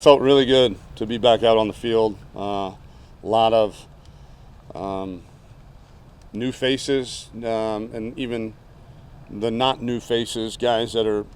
Felt really good to be back out on the field. A lot of new faces, and even the not new faces, guys that are,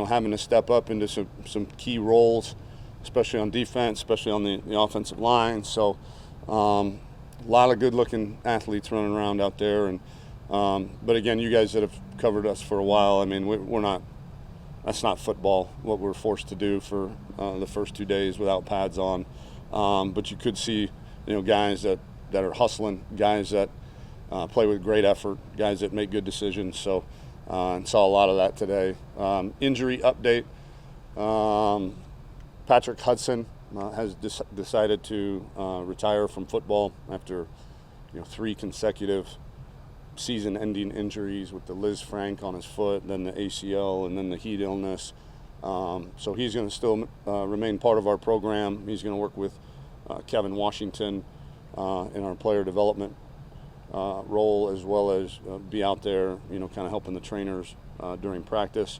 having to step up into some key roles, especially on defense, especially on the offensive line. So a lot of good-looking athletes running around out there. And but again, you guys that have covered us for a while, I mean, we're not. That's not football, what we're forced to do for the first 2 days without pads on. But you could see, guys that are hustling, guys that play with great effort, guys that make good decisions. So, and saw a lot of that today. Injury update. Patrick Hudson has decided to retire from football after 3 consecutive season-ending injuries with the Liz Frank on his foot, then the ACL, and then the heat illness. So he's going to still remain part of our program. He's going to work with Kevin Washington in our player development role, as well as be out there, kind of helping the trainers during practice.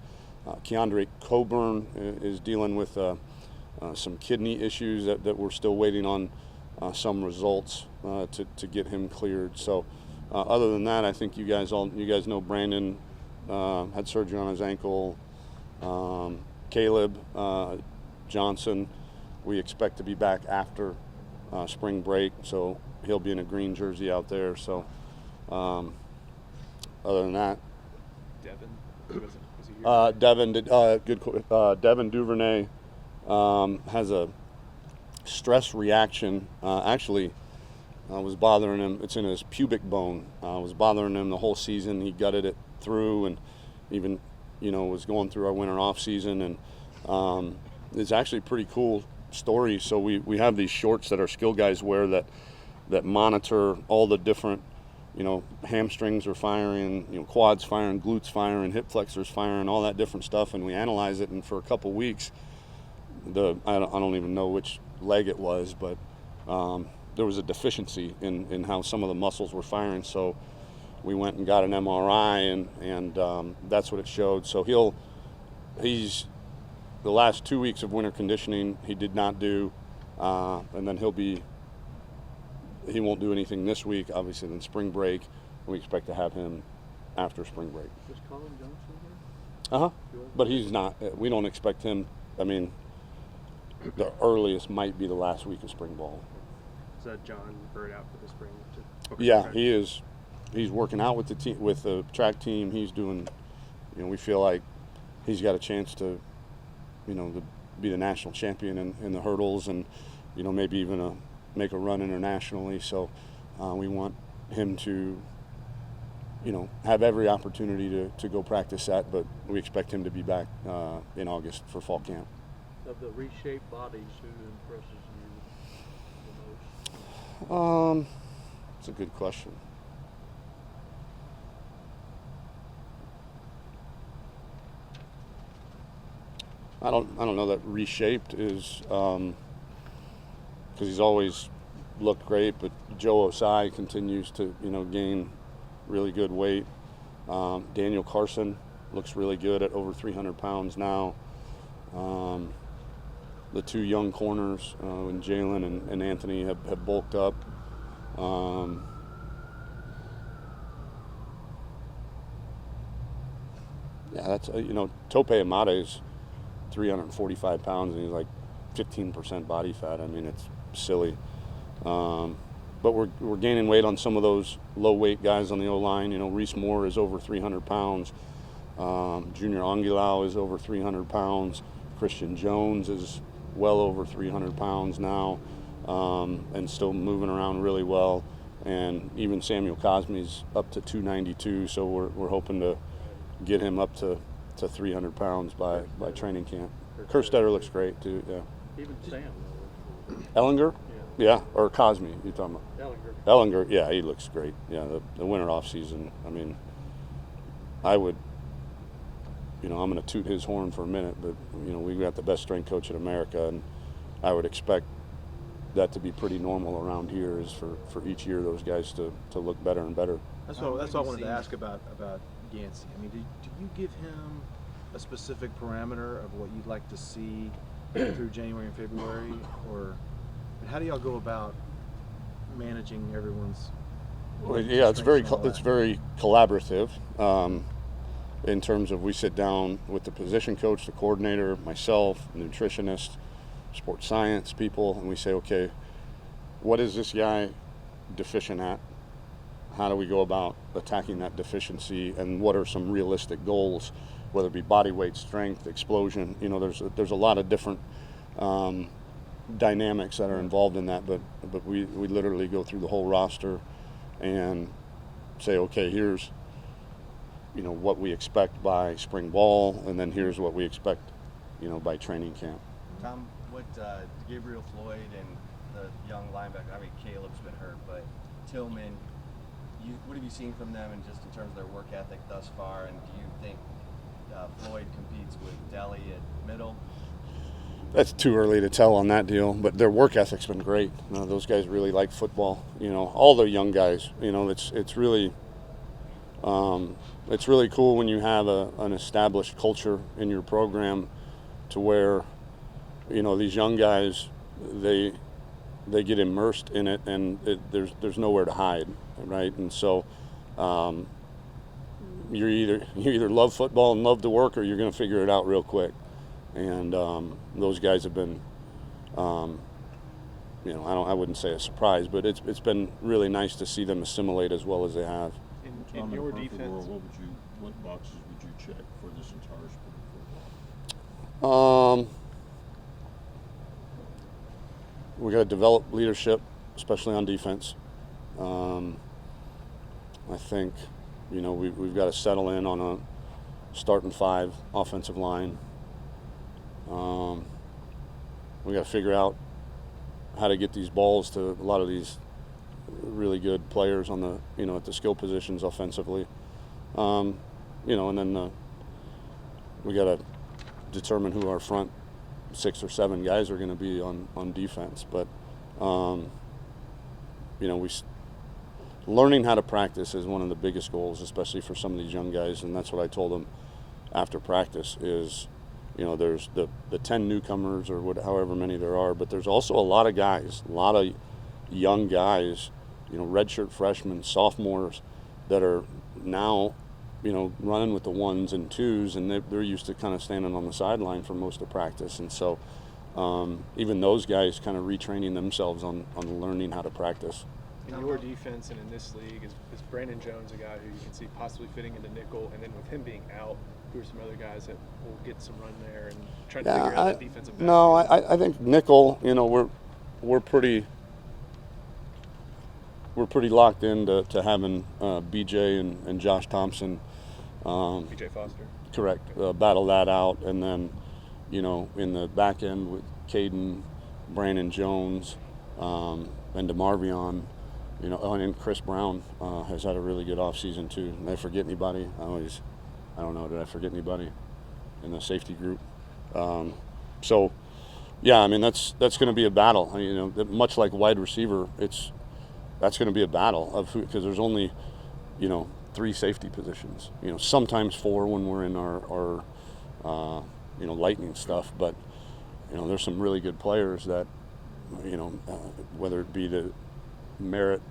Keandre Coburn is dealing with some kidney issues that we're still waiting on some results to get him cleared. So. Other than that, I think you guys know Brandon had surgery on his ankle. Caleb Johnson, we expect to be back after spring break, so he'll be in a green jersey out there. So other than that, Devin, was he here? Devin Duvernay has a stress reaction. Actually. Was bothering him. It's in his pubic bone. Was bothering him the whole season. He gutted it through, and even was going through our winter off season. And it's actually a pretty cool story. So we have these shorts that our skill guys wear that monitor all the different, hamstrings are firing, quads firing, glutes firing, hip flexors firing, all that different stuff, and we analyze it. And for a couple weeks, I don't even know which leg it was, but there was a deficiency in how some of the muscles were firing. So we went and got an MRI, and that's what it showed. So he's the last 2 weeks of winter conditioning he did not do, and then he won't do anything this week, obviously, then spring break. We expect to have him after spring break. Is Colin Johnson there? But he's not. We don't expect him. I mean, the earliest might be the last week of spring ball. Is that John Bird out for the spring? Yeah, he is. He's working out with the team, with the track team. He's doing. We feel like he's got a chance to, to be the national champion in the hurdles, and maybe even make a run internationally. So we want him to, have every opportunity to go practice that. But we expect him to be back in August for fall camp. Of the reshaped bodies, who impresses you the most? It's a good question. I don't know that reshaped is because he's always looked great, but Joe Osai continues to gain really good weight. Daniel Carson looks really good at over 300 pounds now. The 2 young corners, and Jalen and Anthony, have bulked up. Yeah, that's Tope Amada is 345 pounds, and he's like 15% body fat. I mean, it's silly. But we're gaining weight on some of those low weight guys on the O line. Reese Moore is over 300 pounds. Junior Angulau is over 300 pounds. Christian Jones is well over 300 pounds now, and still moving around really well. And even Samuel Cosme's up to 292, so we're hoping to get him up to 300 pounds by training camp. Kerstetter looks great too. Yeah. Even Sam. Ellinger? Yeah, or Cosme, you're talking about? Ellinger. Ellinger, yeah, he looks great. Yeah, the winter off season. I mean, I would. I'm going to toot his horn for a minute, but we got the best strength coach in America, and I would expect that to be pretty normal around here. Is for each year those guys to look better and better. That's what I wanted to ask about Yancey. I mean, do you give him a specific parameter of what you'd like to see through January and February, or how do y'all go about managing everyone's? Well, yeah, it's very strengths and all it's that? very collaborative. In terms of we sit down with the position coach, the coordinator, myself, nutritionist, sports science people, and we say, okay, what is this guy deficient at? How do we go about attacking that deficiency, and what are some realistic goals, whether it be body weight, strength, explosion? You know, there's a lot of different dynamics that are involved in that, but we literally go through the whole roster and say, okay, here's, you know, what we expect by spring ball, and then here's what we expect, you know, by training camp. Tom, what Gabriel Floyd and the young linebacker, I mean, Caleb's been hurt, but Tillman, what have you seen from them and just in terms of their work ethic thus far, and do you think Floyd competes with Deli at middle? That's too early to tell on that deal, but their work ethic's been great. Those guys really like football. You know, all the young guys. You know, it's really cool when you have an established culture in your program, to where, you know, these young guys, they get immersed in it, and there's nowhere to hide, right? And so you either love football and love to work, or you're going to figure it out real quick. And those guys have been, you know, I wouldn't say a surprise, but it's been really nice to see them assimilate as well as they have. In Tom, your in a perfect defense, world, what boxes would you check for this entire spring football? We got to develop leadership, especially on defense. I think, you know, we've got to settle in on a starting 5 offensive line. We got to figure out how to get these balls to a lot of these really good players on the, you know, at the skill positions offensively. You know, and then we got to determine who our front 6 or 7 guys are going to be on defense. But you know, learning how to practice is one of the biggest goals, especially for some of these young guys, and that's what I told them after practice is, you know, there's the 10 newcomers or however many there are, but there's also a lot of guys, a lot of young guys, you know, redshirt freshmen, sophomores that are now, you know, running with the 1s and 2s, and they're used to kind of standing on the sideline for most of practice. And so even those guys kind of retraining themselves on learning how to practice. in your defense and in this league, is Brandon Jones a guy who you can see possibly fitting into nickel? And then with him being out, who are some other guys that will get some run there and try to figure out that defensive backfield? No, I think nickel, you know, we're pretty locked into having BJ and Josh Thompson. BJ Foster. Correct. Battle that out, and then, you know, in the back end with Caden, Brandon Jones, and DeMarvion, you know, and Chris Brown has had a really good offseason too. Did I forget anybody? I don't know. Did I forget anybody in the safety group? So, yeah, I mean, that's going to be a battle. You know, much like wide receiver, that's going to be a battle of who, because there's only, you know, 3 safety positions. You know, sometimes 4 when we're in our you know, lightning stuff. But, you know, there's some really good players that, you know, whether it be the merit,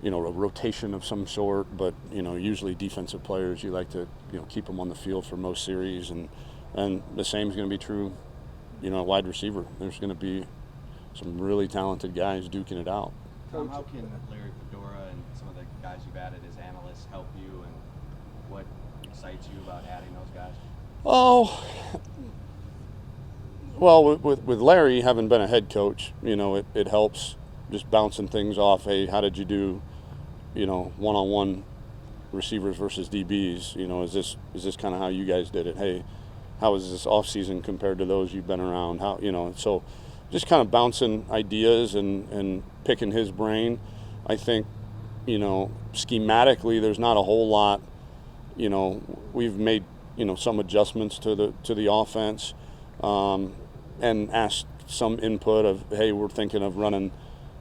you know, a rotation of some sort, but, you know, usually defensive players, you like to, you know, keep them on the field for most series, and the same is going to be true, you know, wide receiver. There's going to be some really talented guys duking it out. Tom, how can Larry Fedora and some of the guys you've added as analysts help you, and what excites you about adding those guys? Oh, well, with Larry having been a head coach, you know, it helps just bouncing things off. Hey, how did you do, you know, one-on-one receivers versus DBs? You know, is this kind of how you guys did it? Hey, how is this off season compared to those you've been around? How, you know, so just kind of bouncing ideas and picking his brain. I think, you know, schematically there's not a whole lot. You know, we've made, you know, some adjustments to the offense, and asked some input of, hey, we're thinking of running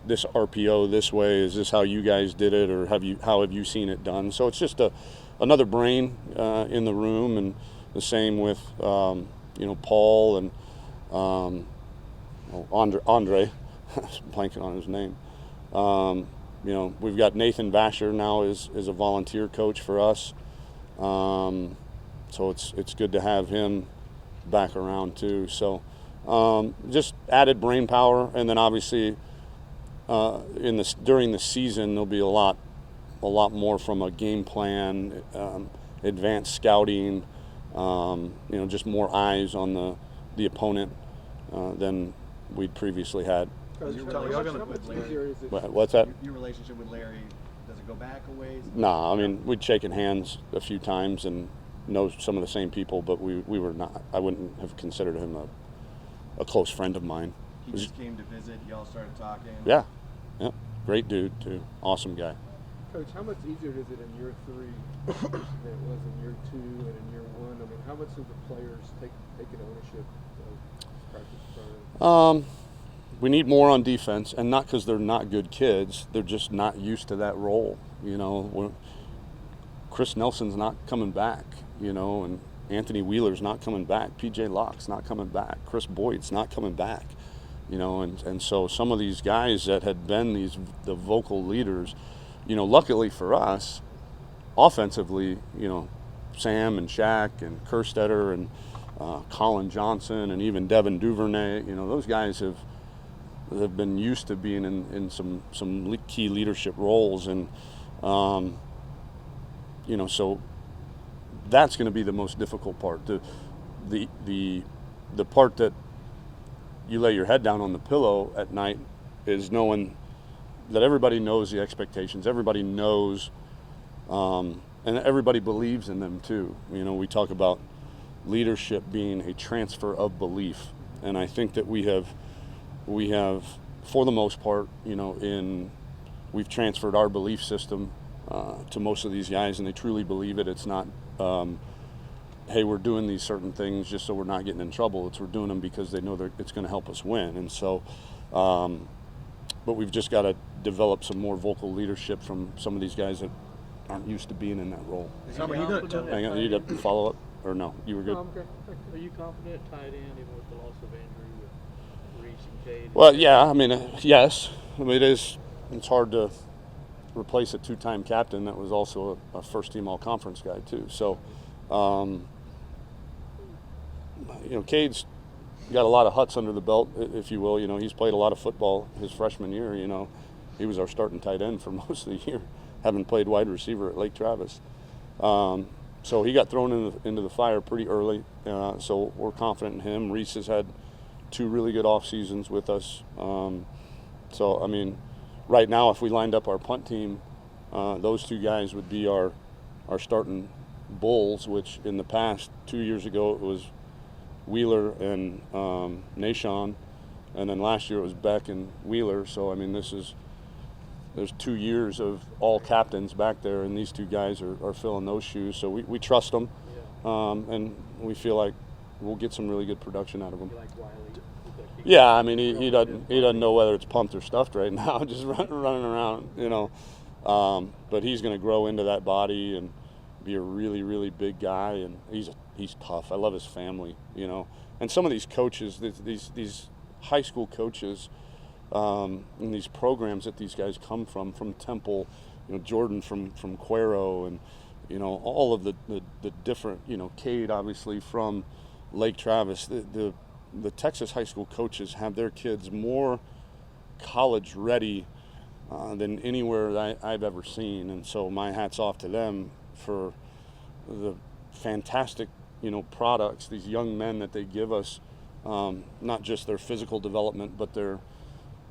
this RPO this way. Is this how you guys did it, or how have you seen it done? So it's just another brain in the room, and the same with you know, Paul and Andre, blanking on his name. You know, we've got Nathan Vasher now is a volunteer coach for us. So it's good to have him back around too. So just added brain power, and then obviously during the season there'll be a lot more from a game plan, advanced scouting, you know, just more eyes on the opponent than we'd previously had. Coach, Your how relationship much with Larry- easier is it? What's that? Your relationship with Larry, does it go back a ways? Nah, I mean, we'd shaken hands a few times and know some of the same people, but we were not. I wouldn't have considered him a close friend of mine. He just came to visit. Y'all started talking. Yeah, great dude too. Awesome guy. Coach, how much easier is it in year 3 than it was in year 2 and in year 1? I mean, how much do the players taking ownership of practice program? We need more on defense, and not because they're not good kids. They're just not used to that role. You know, Chris Nelson's not coming back. You know, and Anthony Wheeler's not coming back. P.J. Locke's not coming back. Chris Boyd's not coming back. You know, and so some of these guys that had been the vocal leaders, you know, luckily for us, offensively, you know, Sam and Shaq and Kerstetter and Colin Johnson and even Devin Duvernay, you know, those guys have been used to being in some key leadership roles, and you know, so that's going to be the most difficult part. The part that you lay your head down on the pillow at night is knowing that everybody knows the expectations, everybody knows, and everybody believes in them too. You know, we talk about leadership being a transfer of belief, and I think that we have, for the most part, you know, we've transferred our belief system to most of these guys, and they truly believe it. It's not, hey, we're doing these certain things just so we're not getting in trouble. It's we're doing them because they know that it's going to help us win. And so, but we've just got to develop some more vocal leadership from some of these guys that aren't used to being in that role. Tom, are you gonna, Hang on, you need to follow up, or no? You were good. Okay. Are you confident tight end even with the loss of Andrew with Reese and Cade? Well, yeah, I mean, yes. I mean, it's hard to replace a two-time captain that was also a first-team all-conference guy too. So, you know, Cade's got a lot of huts under the belt, if you will. You know, he's played a lot of football his freshman year. You know, he was our starting tight end for most of the year, having played wide receiver at Lake Travis. So he got thrown into the fire pretty early. So we're confident in him. Reese has had 2 really good off seasons with us. So I mean, right now, if we lined up our punt team, those 2 guys would be our starting bulls. Which in the past 2 years ago it was Wheeler and Nashon, and then last year it was Beck and Wheeler. So I mean, there's 2 years of all captains back there, and these 2 guys are filling those shoes. So we trust them, and we feel like we'll get some really good production out of them. You like Wiley? Yeah, I mean he doesn't know whether it's pumped or stuffed right now, just running around, you know. But he's going to grow into that body and be a really, really big guy, and he's tough. I love his family, you know. And some of these coaches, these high school coaches, and these programs that these guys come from Temple, you know, Jordan from Cuero, and you know, all of the different, you know, Cade obviously from Lake Travis. The Texas high school coaches have their kids more college ready than anywhere that I've ever seen, and so my hat's off to them for the fantastic, you know, products, these young men that they give us, not just their physical development, but their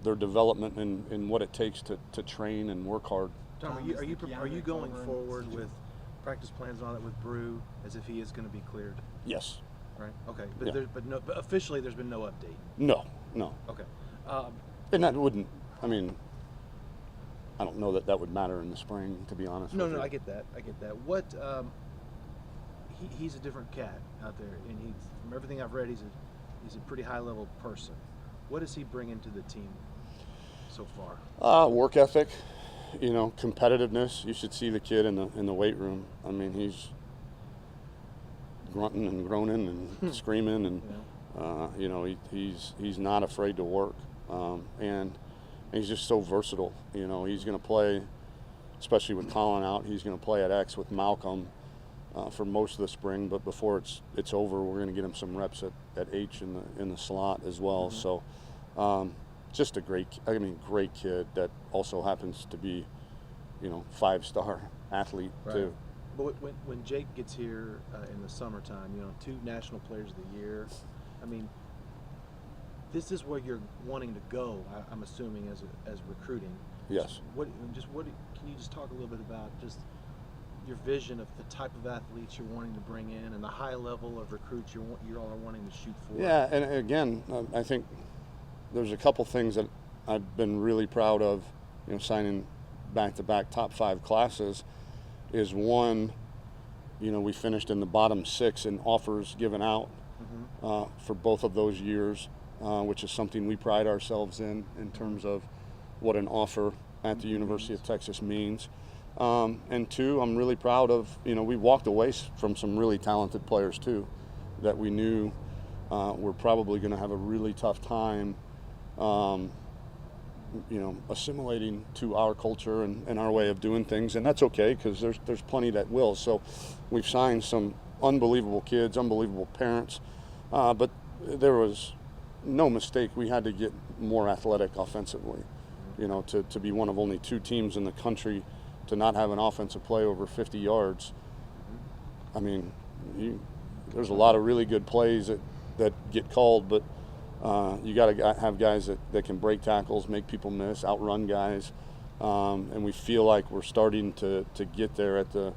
development in what it takes to train and work hard. Tom, are you going forward with practice plans and all that with Brew as if he is going to be cleared? Yes. Right. Okay. But Yeah. but officially there's been no update. No. Okay. And that wouldn't, I mean, I don't know that would matter in the spring, to be honest with you. No, I get that. What? He's a different cat out there, and from everything I've read, he's a pretty high level person. What does he bring into the team so far? Work ethic, you know, competitiveness. You should see the kid in the weight room. I mean, he's grunting and groaning and screaming, and You know, he's not afraid to work, and he's just so versatile. You know, he's going to play, especially with Colin out. He's going to play at X with Malcolm for most of the spring. But before it's over, we're going to get him some reps at H in the slot as well. Mm-hmm. So, just a great kid that also happens to be, you know, 5-star athlete Right. too. But when Jake gets here in the summertime, you know, 2 National Players of the Year. I mean, this is where you're wanting to go. I'm assuming as recruiting. Yes. What can you just talk a little bit about just your vision of the type of athletes you're wanting to bring in and the high level of recruits you all are wanting to shoot for? Yeah, and again, I think there's a couple things that I've been really proud of, you know, signing back-to-back top 5 classes. Is one, you know, we finished in the bottom 6 in offers given out for both of those years, which is something we pride ourselves in terms of what an offer at the University of Texas means. And 2, I'm really proud of, you know, we walked away from some really talented players too that we knew were probably going to have a really tough time, you know, assimilating to our culture and our way of doing things, and that's okay because there's plenty that will. So we've signed some unbelievable kids, unbelievable parents, but there was no mistake we had to get more athletic offensively. You know, to be one of only 2 teams in the country to not have an offensive play over 50 yards. I mean, there's a lot of really good plays that get called, but you got to have guys that can break tackles, make people miss, outrun guys, and we feel like we're starting to get there at the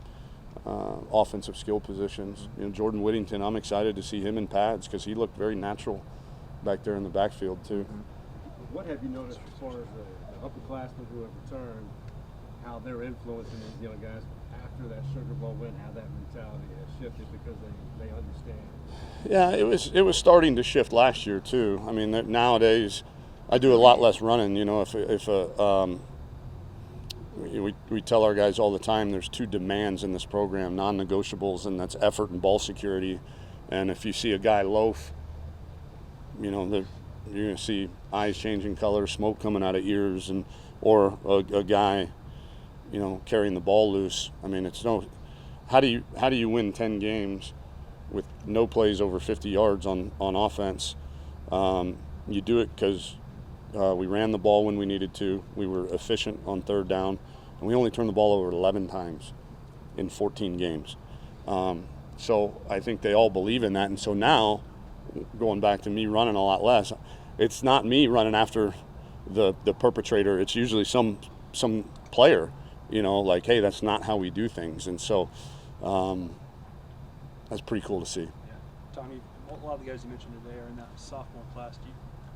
offensive skill positions. You know, Jordan Whittington, I'm excited to see him in pads because he looked very natural back there in the backfield too. What have you noticed as far as the upperclassmen who have returned, how they're influencing these young guys after that Sugar Bowl win, how that mentality has shifted because they understand? Yeah, it was starting to shift last year too. I mean, nowadays I do a lot less running. You know, we tell our guys all the time there's 2 demands in this program, non-negotiables, and that's effort and ball security. And if you see a guy loaf, you know, you're going to see eyes changing color, smoke coming out of ears, or a guy, you know, carrying the ball loose. I mean, how do you win 10 games with no plays over 50 yards on offense? You do it because we ran the ball when we needed to. We were efficient on 3rd down, and we only turned the ball over 11 times in 14 games. So I think they all believe in that, and so now, going back to me running a lot less, it's not me running after the perpetrator. It's usually some player, you know, like, hey, that's not how we do things. And so that's pretty cool to see. Yeah. Tommy, a lot of the guys you mentioned today are in that sophomore class.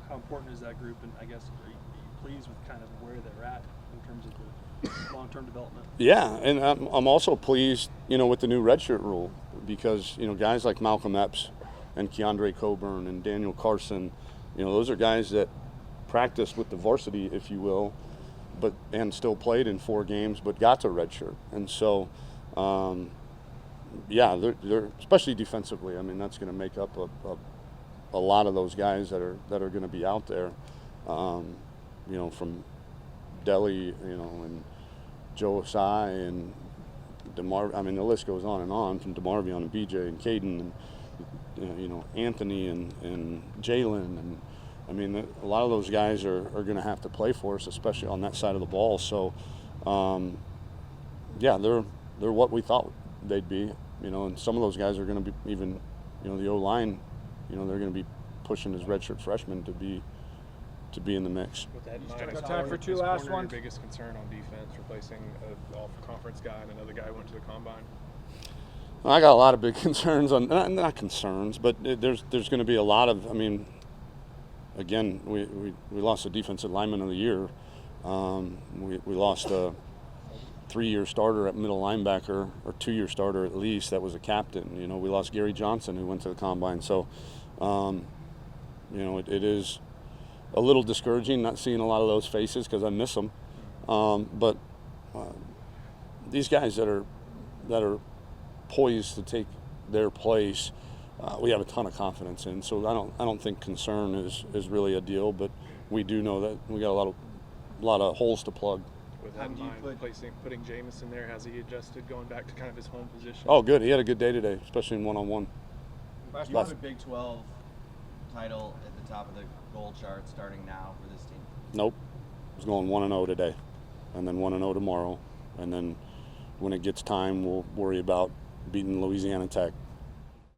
How important is that group? And I guess, are you pleased with kind of where they're at in terms of the long-term development? Yeah, and I'm also pleased, you know, with the new redshirt rule because, you know, guys like Malcolm Epps and Keandre Coburn and Daniel Carson, you know, those are guys that practiced with the varsity, if you will, and still played in 4 games, but got to redshirt. And so, yeah, they're especially defensively. I mean, that's going to make up a lot of those guys that are going to be out there. You know, from Delhi, you know, and Joe Osai and DeMar. I mean, the list goes on and on, from DeMarvion and BJ and Caden and you know, Anthony and Jalen, and I mean, a lot of those guys are going to have to play for us, especially on that side of the ball. So, yeah, they're what we thought they'd be, you know, and some of those guys are going to be even, you know, the O-line, you know, they're going to be pushing as redshirt freshmen to be in the mix. With that Got minus time for 2 is last corner ones? your biggest concern on defense, replacing an all-conference guy and another guy who went to the combine? I got a lot of big concerns on, not concerns, but there's going to be a lot of, I mean, again, we lost a defensive lineman of the year. We lost a 3-year starter at middle linebacker, or 2-year starter at least, that was a captain. You know, we lost Gary Johnson, who went to the combine. So, you know, it is a little discouraging not seeing a lot of those faces because I miss them. But these guys that are poised to take their place we have a ton of confidence in. So I don't think concern is really a deal, but we do know that we got a lot of holes to plug. With How that in do you mind, putting Jamison there, has he adjusted going back to kind of his home position? Oh, good. He had a good day today, especially in one-on-one. Do you have a Big 12 title at the top of the goal chart starting now for this team? Nope. He's going 1-0 today, and then 1-0 tomorrow, and then when it gets time, we'll worry about beating Louisiana Tech.